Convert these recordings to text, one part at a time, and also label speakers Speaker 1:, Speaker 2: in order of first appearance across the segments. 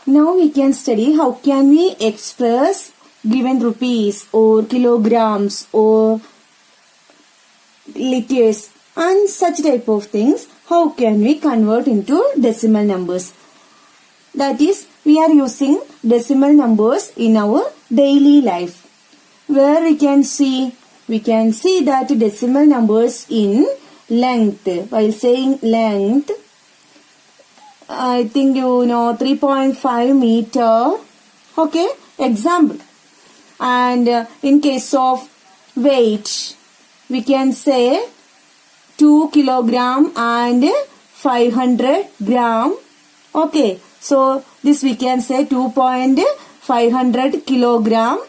Speaker 1: Now we can study how can we express given rupees or kilograms or liters and such type of things. How can we convert into decimal numbers? That is, we are using decimal numbers in our daily life. Where we can see that decimal numbers in length. While saying length, I think you know 3.5 meter. Okay, example. And in case of weight, we can say 2 kilogram and 500 gram. Okay, so this we can say 2.500 kilogram.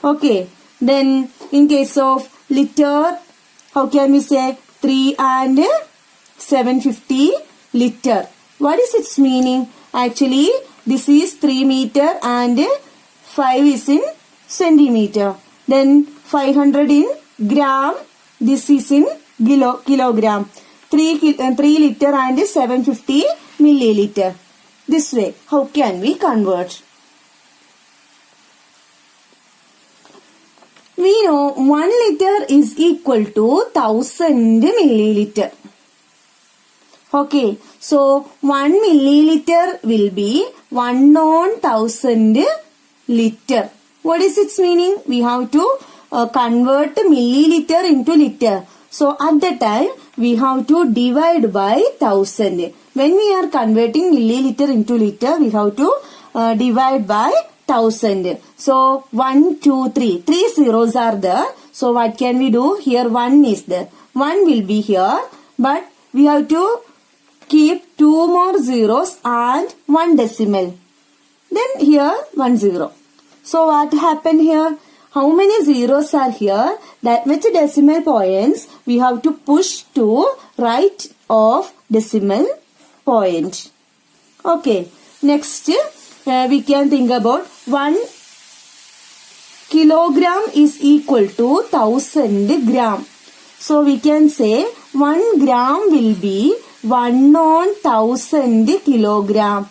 Speaker 1: Okay, then in case of liter, how can we say 3 and 750 liter? What is its meaning? Actually, this is 3 meter and 5 is in centimeter. Then 500 in gram, this is in kilogram. 3 liter and 750 milliliter. This way, how can we convert? We know 1 liter is equal to 1000 milliliter. Okay, so 1 milliliter will be 1 on 1000 liter. What is its meaning? We have to convert milliliter into liter. So at that time, we have to divide by 1000. When we are converting milliliter into liter, we have to divide by 1000. So 1, 2, 3. 3 zeros are there. So what can we do? Here 1 is there. 1 will be here. But we have to keep 2 more zeros and 1 decimal. Then here 1 0. So what happened here? How many zeros are here? That much decimal points we have to push to right of decimal point. Okay. Next we can think about 1 kilogram is equal to 1000 gram. So we can say 1 gram will be 1 on 1000 kilogram.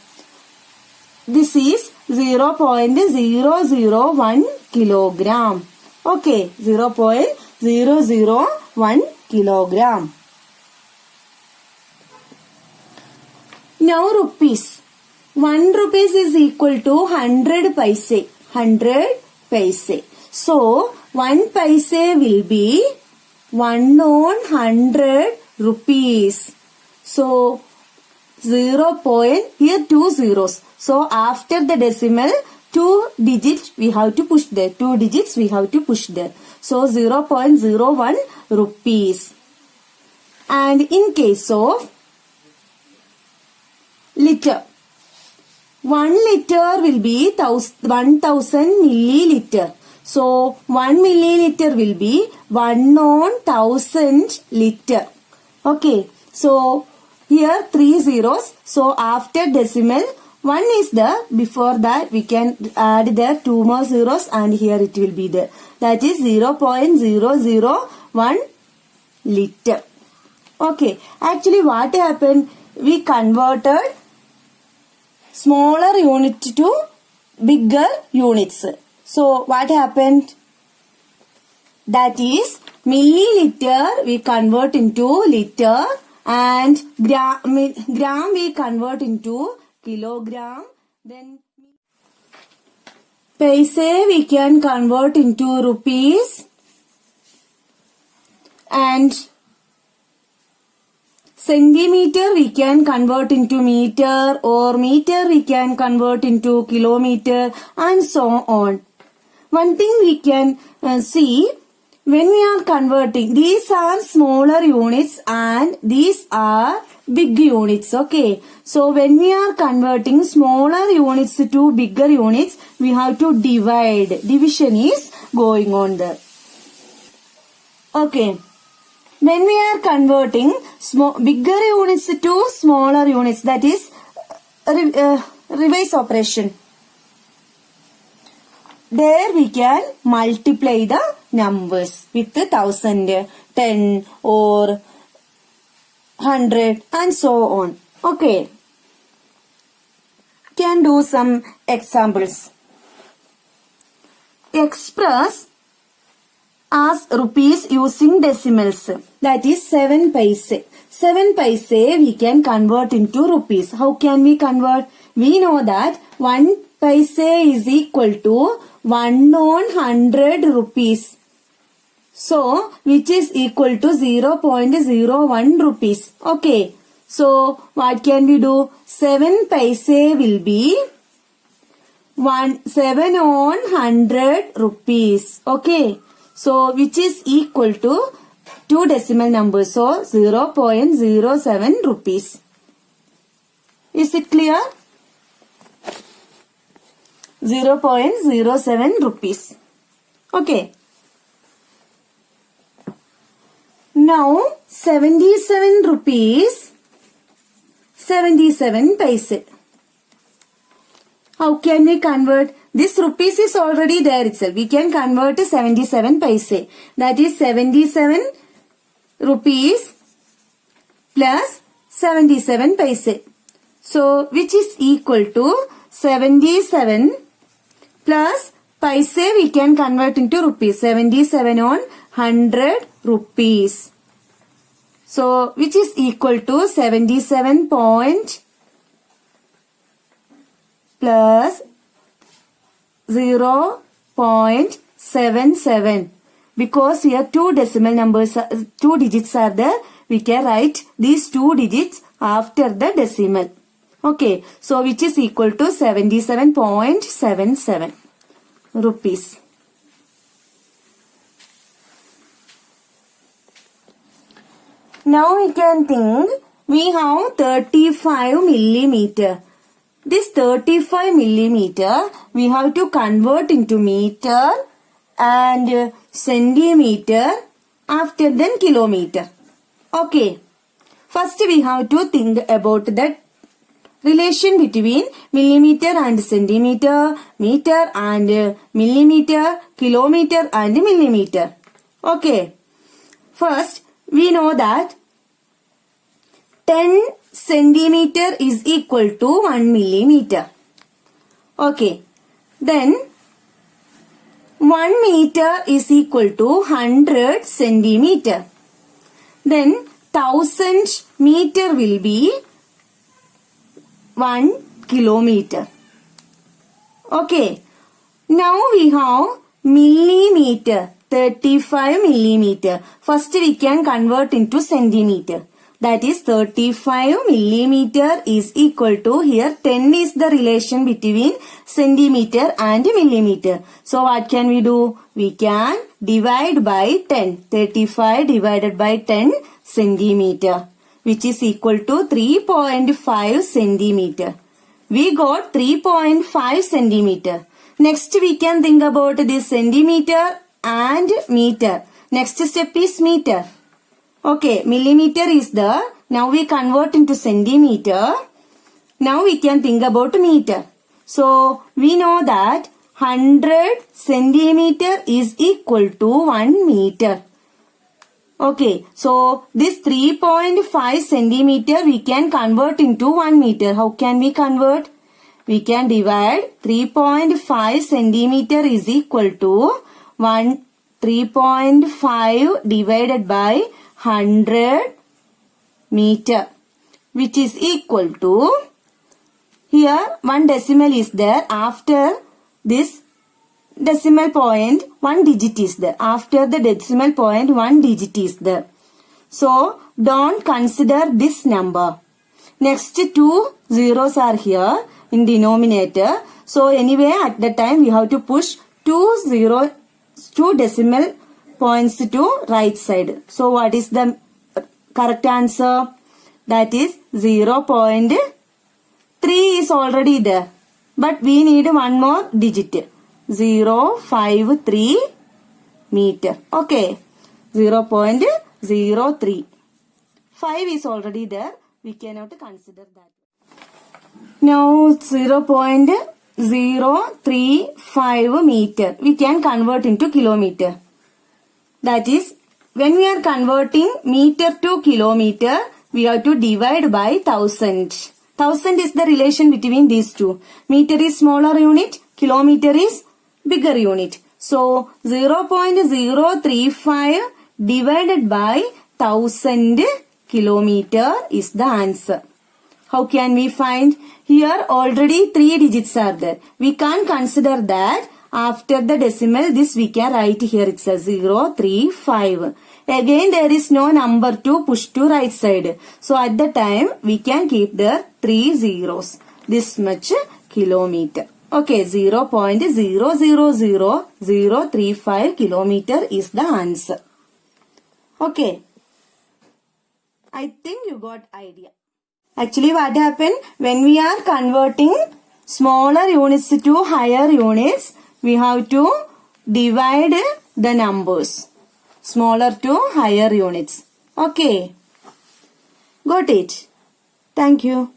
Speaker 1: This is 0.001 kilogram. Okay, 0.001 kilogram. Now rupees. 1 rupees is equal to 100 paise. 100 paise. So 1 paise will be 1 on 100 rupees. So 0. Here 2 zeros. So after the decimal, 2 digits we have to push there. 2 digits we have to push there. So 0.01 rupees. And in case of liter, 1 liter will be 1000 milliliter. So 1 milliliter will be 1 on 1000 liter. Okay. So here 3 zeros. So after decimal, 1 is there. Before that we can add there 2 more zeros and here it will be there. That is 0.001 liter. Okay. Actually what happened? We converted smaller unit to bigger units. So what happened? That is milliliter we convert into liter and gram we convert into kilogram. Then paise we can convert into rupees and centimeter we can convert into meter or meter we can convert into kilometer and so on. One thing we can see, when we are converting, these are smaller units and these are big units. Okay. So when we are converting smaller units to bigger units, we have to divide. Division is going on there. Okay. When we are converting bigger units to smaller units, that is reverse operation. There we can multiply the numbers with 1000, 10 or 100 and so on. Okay. can do some examples. Express as rupees using decimals. That is 7 paise. 7 paise we can convert into rupees. How can we convert? We know that 1 paise is equal to 1 on 100 rupees. So, which is equal to 0.01 rupees. Okay. So, what can we do? 7 paise will be 7 on 100 rupees. Okay. So, which is equal to 2 decimal numbers. So, 0.07 rupees. Is it clear? 0.07 rupees. Okay. Now, 77 rupees, 77 paise. How can we convert? This rupees is already there itself. We can convert to 77 paise. That is 77 rupees plus 77 paise. So, which is equal to 77 plus paise we can convert into rupees. 77 on 100 rupees. So, which is equal to 77 point plus 0.77. Because here 2 decimal numbers, 2 digits are there, we can write these 2 digits after the decimal. Okay, so which is equal to 77.77 rupees. Now we can think we have 35 millimeter. This 35 millimeter we have to convert into meter and centimeter, after then kilometer. Okay. First we have to think about the relation between millimeter and centimeter, meter and millimeter, kilometer and millimeter. Okay. First we know that 10 centimeter is equal to 1 millimeter. Okay. Then 1 meter is equal to 100 centimeter. Then 1000 meter will be 1 kilometer. Okay. Now we have millimeter, 35 millimeter. First we can convert into centimeter. That is 35 millimeter is equal to, here 10 is the relation between centimeter and millimeter. So what can we do? We can divide by 10. 35 divided by 10 centimeter, which is equal to 3.5 centimeter. We got 3.5 centimeter. Next we can think about this centimeter and meter. Next step is meter. Okay, millimeter is the, now we convert into centimeter. Now we can think about meter. So, we know that 100 centimeter is equal to 1 meter. Okay, so this 3.5 centimeter we can convert into 1 meter. How can we convert? We can divide 3.5 centimeter is equal to 3.5 divided by 100 meter, which is equal to, here 1 decimal is there, after this decimal point 1 digit is there, after the decimal point 1 digit is there. So don't consider this number. Next 2 zeros are here in denominator. So anyway at the time we have to push 2 decimal points to right side. So what is the correct answer? That is 0.3 is already there. But we need one more digit. 0.53 meter. Okay. 0.03. 5 is already there. We cannot consider that. Now 0.035 meter. We can convert into kilometer. That is, when we are converting meter to kilometer, we have to divide by 1000. 1000 is the relation between these two. Meter is smaller unit, kilometer is bigger unit. So 0.035 divided by 1000 kilometer is the answer. How can we find? Here already 3 digits are there. We can't consider that. After the decimal, this we can write here. It's a 035. Again, there is no number to push to right side. So at the time, we can keep the 3 zeros. This much kilometer. Okay, 0.000035 kilometer is the answer. Okay. I think you got idea. Actually, what happened? When we are converting smaller units to higher units, we have to divide the numbers. Smaller to higher units. Okay. Got it. Thank you.